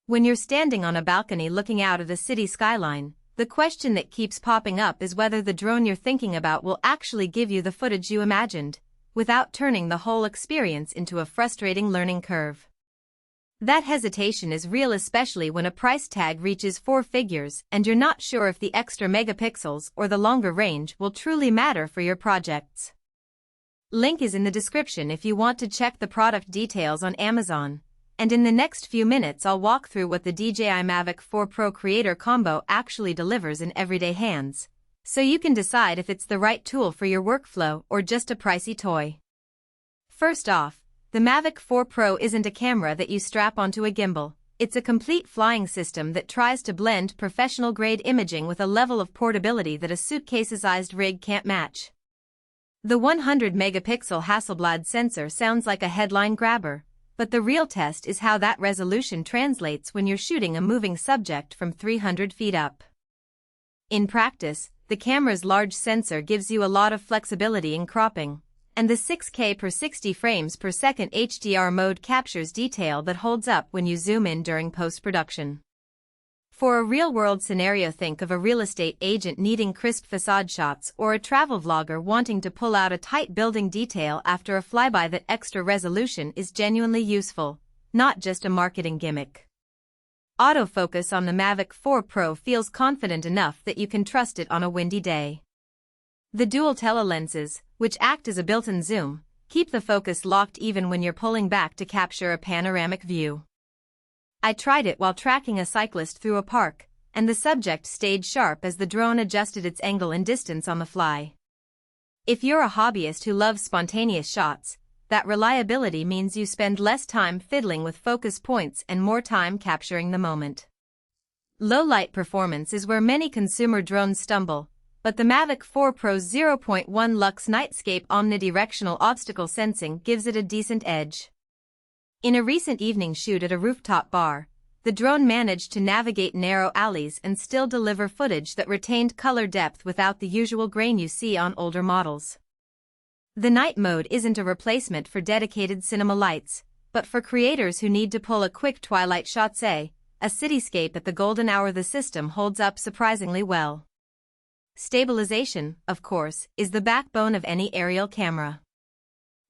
When you're standing on a balcony looking out at a city skyline, the question that keeps popping up is whether the drone you're thinking about will actually give you the footage you imagined, without turning the whole experience into a frustrating learning curve. That hesitation is real, especially when a price tag reaches 4 figures and you're not sure if the extra megapixels or the longer range will truly matter for your projects. Link is in the description if you want to check the product details on Amazon. And in the next few minutes I'll walk through what the DJI Mavic 4 Pro Creator Combo actually delivers in everyday hands, so you can decide if it's the right tool for your workflow or just a pricey toy. First off, the Mavic 4 Pro isn't a camera that you strap onto a gimbal. It's a complete flying system that tries to blend professional-grade imaging with a level of portability that a suitcase-sized rig can't match. The 100-megapixel Hasselblad sensor sounds like a headline grabber, but the real test is how that resolution translates when you're shooting a moving subject from 300 feet up. In practice, the camera's large sensor gives you a lot of flexibility in cropping, and the 6K per 60 frames per second HDR mode captures detail that holds up when you zoom in during post-production. For a real-world scenario, think of a real estate agent needing crisp facade shots or a travel vlogger wanting to pull out a tight building detail after a flyby. That extra resolution is genuinely useful, not just a marketing gimmick. Autofocus on the Mavic 4 Pro feels confident enough that you can trust it on a windy day. The dual telelenses, which act as a built-in zoom, keep the focus locked even when you're pulling back to capture a panoramic view. I tried it while tracking a cyclist through a park, and the subject stayed sharp as the drone adjusted its angle and distance on the fly. If you're a hobbyist who loves spontaneous shots, that reliability means you spend less time fiddling with focus points and more time capturing the moment. Low-light performance is where many consumer drones stumble, but the Mavic 4 Pro's 0.1 lux nightscape omnidirectional obstacle sensing gives it a decent edge. In a recent evening shoot at a rooftop bar, the drone managed to navigate narrow alleys and still deliver footage that retained color depth without the usual grain you see on older models. The night mode isn't a replacement for dedicated cinema lights, but for creators who need to pull a quick twilight shot, say, a cityscape at the golden hour, the system holds up surprisingly well. Stabilization, of course, is the backbone of any aerial camera.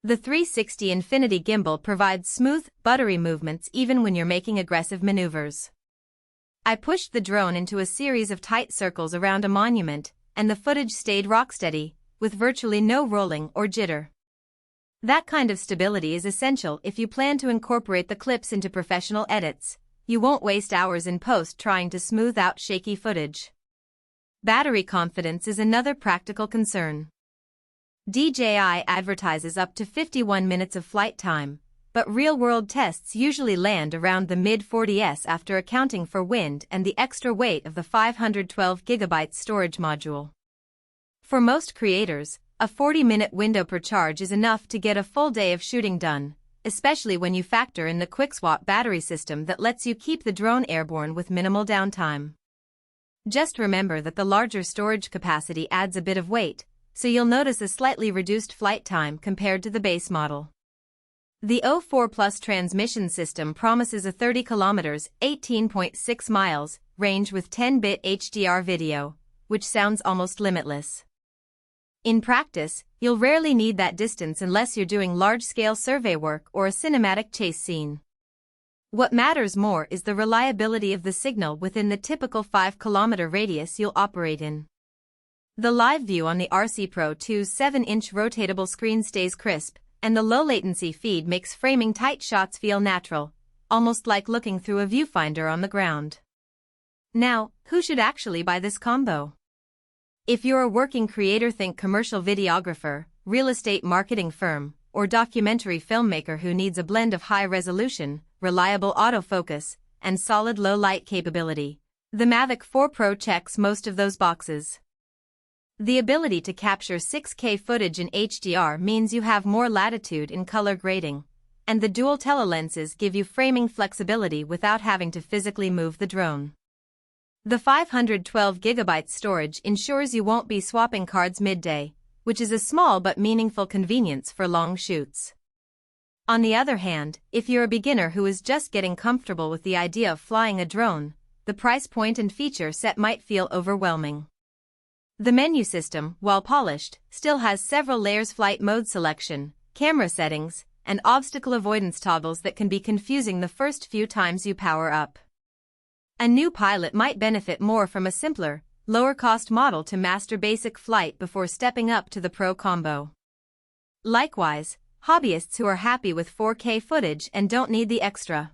The 360 Infinity gimbal provides smooth, buttery movements even when you're making aggressive maneuvers. I pushed the drone into a series of tight circles around a monument, and the footage stayed rocksteady, with virtually no rolling or jitter. That kind of stability is essential if you plan to incorporate the clips into professional edits. You won't waste hours in post trying to smooth out shaky footage. Battery confidence is another practical concern. DJI advertises up to 51 minutes of flight time, but real-world tests usually land around the mid-40s after accounting for wind and the extra weight of the 512GB storage module. For most creators, a 40-minute window per charge is enough to get a full day of shooting done, especially when you factor in the quick-swap battery system that lets you keep the drone airborne with minimal downtime. Just remember that the larger storage capacity adds a bit of weight, so you'll notice a slightly reduced flight time compared to the base model. The O4 Plus transmission system promises a 30 kilometers (18.6 miles) range with 10-bit HDR video, which sounds almost limitless. In practice, you'll rarely need that distance unless you're doing large-scale survey work or a cinematic chase scene. What matters more is the reliability of the signal within the typical 5-kilometer radius you'll operate in. The live view on the RC Pro 2's 7-inch rotatable screen stays crisp, and the low-latency feed makes framing tight shots feel natural, almost like looking through a viewfinder on the ground. Now, who should actually buy this combo? If you're a working creator, think commercial videographer, real estate marketing firm, or documentary filmmaker who needs a blend of high-resolution, reliable autofocus, and solid low-light capability. The Mavic 4 Pro checks most of those boxes. The ability to capture 6K footage in HDR means you have more latitude in color grading, and the dual telelenses give you framing flexibility without having to physically move the drone. The 512GB storage ensures you won't be swapping cards midday, which is a small but meaningful convenience for long shoots. On the other hand, if you're a beginner who is just getting comfortable with the idea of flying a drone, the price point and feature set might feel overwhelming. The menu system, while polished, still has several layers: flight mode selection, camera settings, and obstacle avoidance toggles that can be confusing the first few times you power up. A new pilot might benefit more from a simpler, lower-cost model to master basic flight before stepping up to the Pro combo. Likewise, hobbyists who are happy with 4K footage and don't need the extra